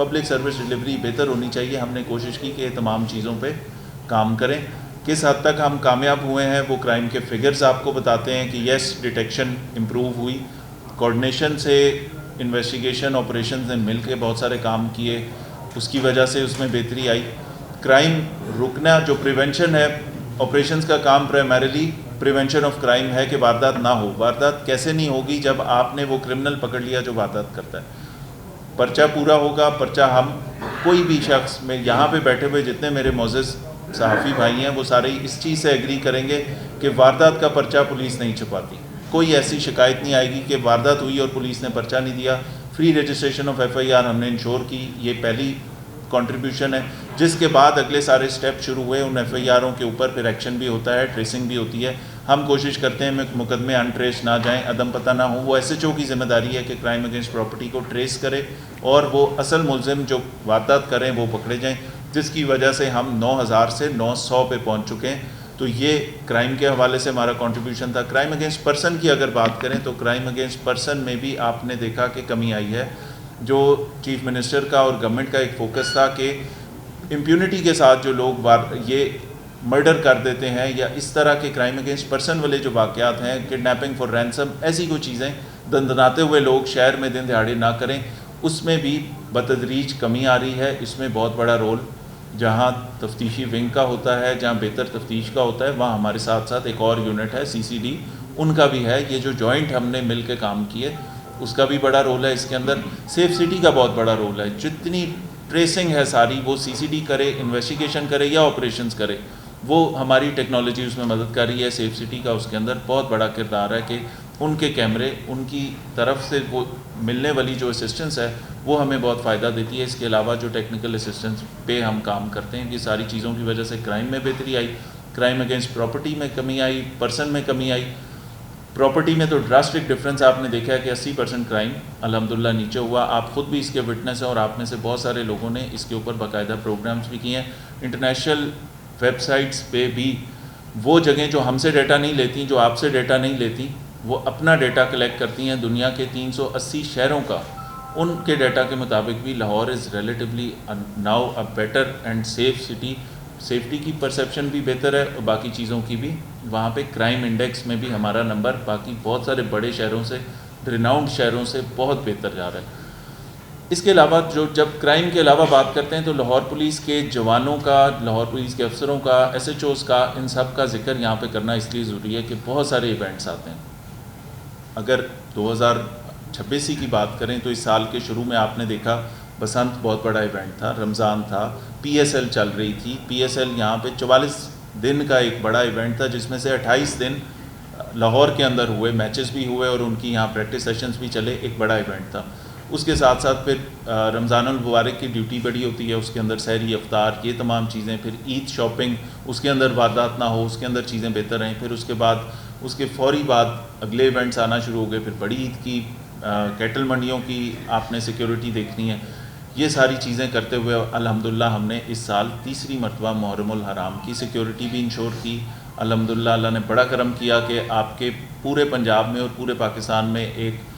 Public service delivery بہتر ہونی چاہیے. ہم نے کوشش کی کہ تمام چیزوں پہ کام کریں. کس حد تک ہم کامیاب ہوئے ہیں وہ کرائم کے فگرز آپ کو بتاتے ہیں کہ یس ڈیٹیکشن امپروو ہوئی, کوآرڈینیشن سے انویسٹیگیشن آپریشنز نے مل کے بہت سارے کام کیے, اس کی وجہ سے اس میں بہتری آئی. کرائم رکنا جو پریونشن ہے, آپریشنز کا کام پرائمریلی پریونشن آف کرائم ہے کہ واردات نہ ہو. واردات کیسے نہیں ہوگی جب آپ نے وہ کرمنل پکڑ لیا جو واردات کرتا ہے. پرچہ پورا ہوگا. پرچہ ہم کوئی بھی شخص میں یہاں پہ بیٹھے ہوئے جتنے میرے معزز صحافی بھائی ہیں وہ سارے اس چیز سے ایگری کریں گے کہ واردات کا پرچہ پولیس نہیں چھپاتی. کوئی ایسی شکایت نہیں آئے گی کہ واردات ہوئی اور پولیس نے پرچہ نہیں دیا. Free registration of F I R ہم نے انشور کی, یہ پہلی کنٹریبیوشن ہے. جس کے بعد اگلے سارے سٹیپ شروع ہوئے. ان ایف آئی آروں کے اوپر پھر ایکشن بھی ہوتا ہے, ٹریسنگ بھی ہوتی ہے. ہم کوشش کرتے ہیں مقدمے انٹریس نہ جائیں, عدم پتہ نہ ہوں. وہ ایس ایچ او کی ذمہ داری ہے کہ کرائم اگینسٹ پراپرٹی کو ٹریس کرے اور وہ اصل ملزم جو واردات کریں وہ پکڑے جائیں, جس کی وجہ سے ہم 9000 سے 900 پہ پہنچ چکے ہیں. تو یہ کرائم کے حوالے سے ہمارا کنٹریبیوشن تھا. کرائم اگینسٹ پرسن کی اگر بات کریں تو کرائم اگینسٹ پرسن میں بھی آپ نے دیکھا کہ کمی آئی ہے. جو چیف منسٹر کا اور گورنمنٹ کا ایک فوکس تھا کہ امپیونٹی کے ساتھ جو لوگ یہ مرڈر کر دیتے ہیں یا اس طرح کے کرائم اگینسٹ پرسن والے جو واقعات ہیں, کڈنیپنگ فار رینسم, ایسی کوئی چیزیں دندناتے ہوئے لوگ شہر میں دن دہاڑے نہ کریں, اس میں بھی بتدریج کمی آ رہی ہے. اس میں بہت بڑا رول جہاں تفتیشی ونگ کا ہوتا ہے, جہاں بہتر تفتیش کا ہوتا ہے, وہاں ہمارے ساتھ ساتھ ایک اور یونٹ ہے CCD, ان کا بھی ہے. یہ جو جوائنٹ ہم نے مل کے کام کیے اس کا بھی بڑا رول ہے اس کے اندر. سیف سٹی کا بہت بڑا رول ہے. جتنی ٹریسنگ ہے ساری وہ CCD کرے, انویسٹیگیشن کرے یا آپریشنز کرے, وہ ہماری ٹیکنالوجی اس میں مدد کر رہی ہے. سیف سٹی کا اس کے اندر بہت بڑا کردار ہے کہ ان کے کیمرے, ان کی طرف سے وہ ملنے والی جو اسسٹنس ہے وہ ہمیں بہت فائدہ دیتی ہے. اس کے علاوہ جو ٹیکنیکل اسسٹنس پہ ہم کام کرتے ہیں, یہ ساری چیزوں کی وجہ سے کرائم میں بہتری آئی. کرائم اگینسٹ پراپرٹی میں کمی آئی, پرسن میں کمی آئی. پراپرٹی میں تو ڈراسٹک ڈفرینس آپ نے دیکھا ہے کہ 80% کرائم الحمدللہ نیچے ہوا. آپ خود بھی اس کے وٹنس ہیں اور آپ میں سے بہت سارے لوگوں نے اس کے اوپر باقاعدہ پروگرامز بھی کیے ہیں. انٹرنیشنل ویب سائٹس پہ بھی وہ جگہیں جو ہم سے ڈیٹا نہیں لیتی, جو آپ سے ڈیٹا نہیں لیتی, وہ اپنا ڈیٹا کلیکٹ کرتی ہیں دنیا کے 380 شہروں کا. ان کے ڈیٹا کے مطابق بھی Lahore is relatively now a better and safe city. Safety کی پرسیپشن بھی بہتر ہے اور باقی چیزوں کی بھی. وہاں پہ کرائم انڈیکس میں بھی ہمارا نمبر باقی بہت سارے بڑے شہروں سے, ریناؤنڈ شہروں سے بہت بہتر جا رہا ہے. اس کے علاوہ جب کرائم کے علاوہ بات کرتے ہیں تو لاہور پولیس کے جوانوں کا, لاہور پولیس کے افسروں کا, SHOs کا, ان سب کا ذکر یہاں پہ کرنا اس لیے ضروری ہے کہ بہت سارے ایونٹس آتے ہیں. اگر 2026 کی بات کریں تو اس سال کے شروع میں آپ نے دیکھا بسنت بہت بڑا ایونٹ تھا, رمضان تھا, PSL چل رہی تھی. PSL یہاں پہ 44 دن کا ایک بڑا ایونٹ تھا جس میں سے 28 دن لاہور کے اندر ہوئے, میچز بھی ہوئے اور ان کی یہاں پریکٹس سیشنز بھی چلے. ایک بڑا ایونٹ تھا. اس کے ساتھ ساتھ پھر رمضان المبارک کی ڈیوٹی بڑی ہوتی ہے, اس کے اندر سحری افطار, یہ تمام چیزیں. پھر عید شاپنگ, اس کے اندر واردات نہ ہو, اس کے اندر چیزیں بہتر رہیں. پھر اس کے بعد اس کے فوری بعد اگلے ایونٹس آنا شروع ہو گئے. پھر بڑی عید کی, کیٹل منڈیوں کی آپ نے سیکیورٹی دیکھنی ہے. یہ ساری چیزیں کرتے ہوئے الحمدللہ ہم نے اس سال تیسری مرتبہ محرم الحرام کی سیکیورٹی بھی انشور کی. الحمدللہ اللہ نے بڑا کرم کیا کہ آپ کے پورے پنجاب میں اور پورے پاکستان میں ایک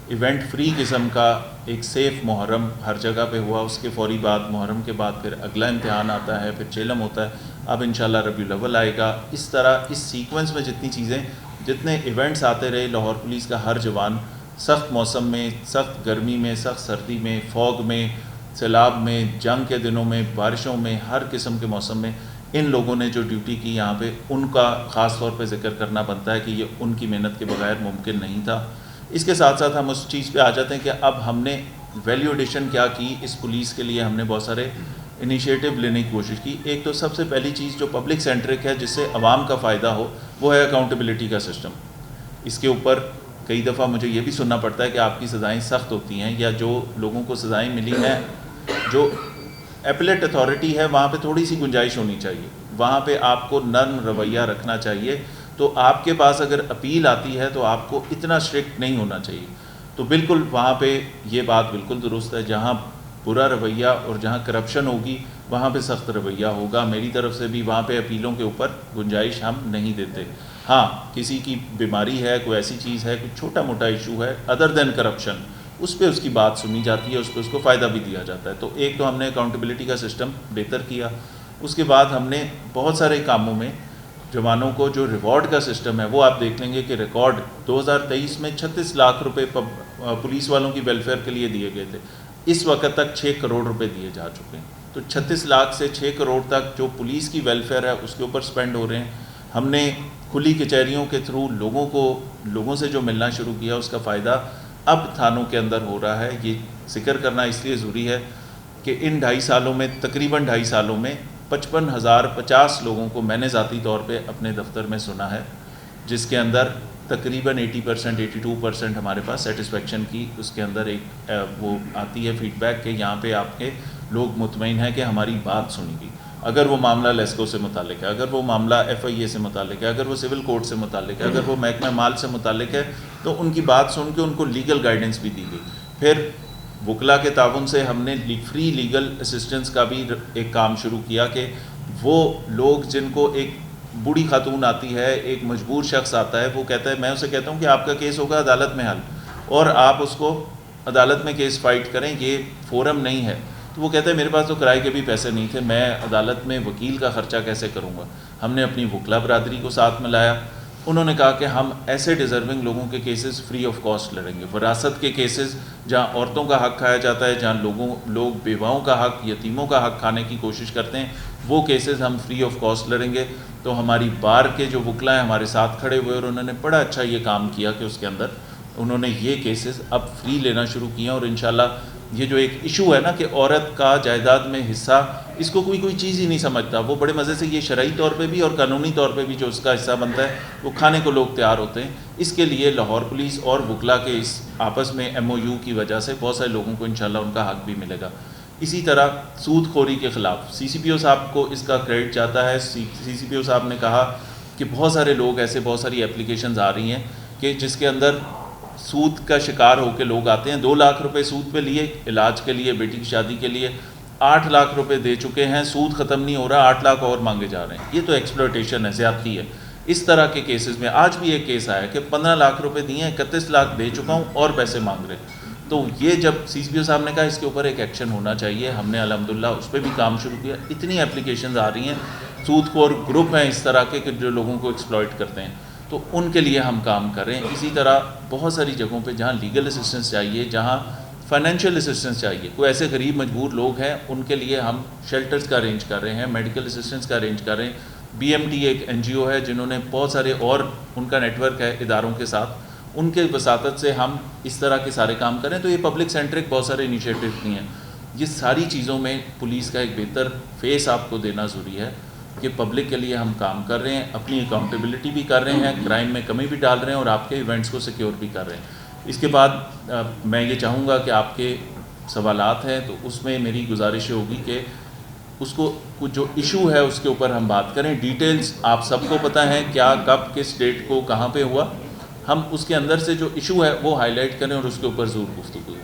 ایونٹ فری قسم کا ایک سیف محرم ہر جگہ پہ ہوا. اس کے فوری بعد محرم کے بعد پھر اگلا امتحان آتا ہے, پھر چیلم ہوتا ہے, اب انشاءاللہ ربیع الاول آئے گا. اس طرح اس سیکوینس میں جتنی چیزیں, جتنے ایونٹس آتے رہے, لاہور پولیس کا ہر جوان سخت موسم میں, سخت گرمی میں, سخت سردی میں, فوگ میں, سیلاب میں, جنگ کے دنوں میں, بارشوں میں, ہر قسم کے موسم میں ان لوگوں نے جو ڈیوٹی کی یہاں پہ, ان کا خاص طور پہ ذکر کرنا بنتا ہے کہ یہ ان کی محنت کے بغیر ممکن نہیں تھا. اس کے ساتھ ساتھ ہم اس چیز پہ آ جاتے ہیں کہ اب ہم نے ویلیو ایڈیشن کیا کی. اس پولیس کے لیے ہم نے بہت سارے انیشیٹو لینے کی کوشش کی. ایک تو سب سے پہلی چیز جو پبلک سینٹرک ہے, جس سے عوام کا فائدہ ہو, وہ ہے اکاؤنٹیبلٹی کا سسٹم. اس کے اوپر کئی دفعہ مجھے یہ بھی سننا پڑتا ہے کہ آپ کی سزائیں سخت ہوتی ہیں, یا جو لوگوں کو سزائیں ملی ہیں, جو ایپلیٹ اتھارٹی ہے وہاں پہ تھوڑی سی گنجائش ہونی چاہیے, وہاں پہ آپ کو نرم رویہ رکھنا چاہیے. تو آپ کے پاس اگر اپیل آتی ہے تو آپ کو اتنا اسٹرکٹ نہیں ہونا چاہیے. تو بالکل وہاں پہ یہ بات بالکل درست ہے, جہاں برا رویہ اور جہاں کرپشن ہوگی وہاں پہ سخت رویہ ہوگا. میری طرف سے بھی وہاں پہ اپیلوں کے اوپر گنجائش ہم نہیں دیتے. ہاں کسی کی بیماری ہے, کوئی ایسی چیز ہے, کوئی چھوٹا موٹا ایشو ہے ادر دین کرپشن, اس پہ اس کی بات سنی جاتی ہے, اس پہ اس کو فائدہ بھی دیا جاتا ہے. تو ایک تو ہم نے اکاؤنٹیبلٹی کا سسٹم بہتر کیا. اس کے بعد ہم نے بہت سارے کاموں میں جوانوں کو جو ریوارڈ کا سسٹم ہے وہ آپ دیکھ لیں گے کہ ریکارڈ 2023 میں 36 لاکھ روپے پولیس والوں کی ویلفیئر کے لیے دیے گئے تھے. اس وقت تک 6 کروڑ روپے دیے جا چکے ہیں. تو 36 لاکھ سے 6 کروڑ تک جو پولیس کی ویلفیئر ہے اس کے اوپر سپینڈ ہو رہے ہیں. ہم نے کھلی کچہریوں کے تھرو لوگوں سے جو ملنا شروع کیا اس کا فائدہ اب تھانوں کے اندر ہو رہا ہے. یہ ذکر کرنا اس لیے ضروری ہے کہ ان 2.5 سالوں میں تقریباً 2.5 سالوں میں 55,050 لوگوں کو میں نے ذاتی طور پہ اپنے دفتر میں سنا ہے, جس کے اندر تقریباً 80% 82% ہمارے پاس سیٹسفیکشن کی اس کے اندر ایک وہ آتی ہے فیڈ بیک کہ یہاں پہ آپ کے لوگ مطمئن ہیں کہ ہماری بات سنی گئی. اگر وہ معاملہ لیسکو سے متعلق ہے, اگر وہ معاملہ FIA سے متعلق ہے, اگر وہ سول کوڈ سے متعلق ہے, اگر وہ محکمہ مال سے متعلق ہے, تو ان کی بات سن کے ان کو لیگل گائیڈنس بھی دی گئی. پھر وکلا کے تعاون سے ہم نے فری لیگل اسسٹنس کا بھی ایک کام شروع کیا کہ وہ لوگ جن کو ایک بوڑھی خاتون آتی ہے, ایک مجبور شخص آتا ہے, وہ کہتا ہے, میں اسے کہتا ہوں کہ آپ کا کیس ہوگا عدالت میں حل, اور آپ اس کو عدالت میں کیس فائٹ کریں, یہ فورم نہیں ہے. تو وہ کہتا ہے میرے پاس تو کرائے کے بھی پیسے نہیں تھے, میں عدالت میں وکیل کا خرچہ کیسے کروں گا. ہم نے اپنی وکلا برادری کو ساتھ میں لایا. انہوں نے کہا کہ ہم ایسے ڈیزرونگ لوگوں کے کیسز فری آف کاسٹ لڑیں گے. وراثت کے کیسز جہاں عورتوں کا حق کھایا جاتا ہے, جہاں لوگ بیواؤں کا حق, یتیموں کا حق کھانے کی کوشش کرتے ہیں, وہ کیسز ہم فری آف کاسٹ لڑیں گے. تو ہماری بار کے جو وکلا ہیں ہمارے ساتھ کھڑے ہوئے, اور انہوں نے بڑا اچھا یہ کام کیا کہ اس کے اندر انہوں نے یہ کیسز اب فری لینا شروع کیا. اور انشاءاللہ یہ جو ایک ایشو ہے نا کہ عورت کا جائیداد میں حصہ, اس کو کوئی چیز ہی نہیں سمجھتا. وہ بڑے مزے سے یہ شرعی طور پہ بھی اور قانونی طور پہ بھی جو اس کا حصہ بنتا ہے وہ کھانے کو لوگ تیار ہوتے ہیں. اس کے لیے لاہور پولیس اور وکلا کے اس آپس میں MOU کی وجہ سے بہت سارے لوگوں کو انشاءاللہ ان کا حق بھی ملے گا. اسی طرح سود خوری کے خلاف CCPO صاحب کو اس کا کریڈٹ جاتا ہے. CCPO صاحب نے کہا کہ بہت سارے لوگ ایسے, بہت ساری اپلیکیشنز آ رہی ہیں کہ جس کے اندر سود کا شکار ہو کے لوگ آتے ہیں. 2 لاکھ روپے سود پہ لیے علاج کے لیے, بیٹی کی شادی کے لیے, 8 لاکھ روپے دے چکے ہیں, سود ختم نہیں ہو رہا, 8 لاکھ اور مانگے جا رہے ہیں. یہ تو ایکسپلوٹیشن ہے, زیادتی ہے. اس طرح کے کیسز میں آج بھی ایک کیس آیا کہ 15 لاکھ روپے دیے ہیں, 31 لاکھ دے چکا ہوں اور پیسے مانگ رہے. تو یہ جب CCPO صاحب نے کہا اس کے اوپر ایک ایکشن ہونا چاہیے, ہم نے الحمدللہ اس پہ بھی کام شروع کیا. اتنی اپلیکیشنز آ رہی ہیں, سود خور گروپ ہیں اس طرح کے کہ جو لوگوں کو ایکسپلائٹ کرتے ہیں, تو ان کے لیے ہم کام کر رہے ہیں. اسی طرح بہت ساری جگہوں پہ جہاں لیگل اسسٹنس چاہیے, جہاں فائنینشیل اسسٹنس چاہیے, کوئی ایسے غریب مجبور لوگ ہیں ان کے لیے ہم شیلٹرز کا ارینج کر رہے ہیں, میڈیکل اسسٹنس کا ارینج کر رہے ہیں. BMT ایک NGO ہے جنہوں نے بہت سارے, اور ان کا نیٹ ورک ہے اداروں کے ساتھ, ان کے وساطت سے ہم اس طرح کے سارے کام کریں. تو یہ پبلک سینٹرک بہت سارے انیشیٹو بھی ہیں. یہ ساری چیزوں میں پولیس کا ایک بہتر فیس آپ کو دینا ضروری ہے کہ پبلک کے لیے ہم کام کر رہے ہیں, اپنی اکاؤنٹیبلٹی بھی کر رہے ہیں, کرائم میں کمی بھی ڈال رہے ہیں, اور آپ کے ایونٹس کو سیکیور بھی کر رہے ہیں. اس کے بعد میں یہ چاہوں گا کہ آپ کے سوالات ہیں تو اس میں میری گزارش ہوگی کہ اس کو جو ایشو ہے اس کے اوپر ہم بات کریں. ڈیٹیلز آپ سب کو پتہ ہیں, کیا کب کس ڈیٹ کو کہاں پہ ہوا, ہم اس کے اندر سے جو ایشو ہے وہ ہائی لائٹ کریں اور اس کے اوپر ضرور گفتگو.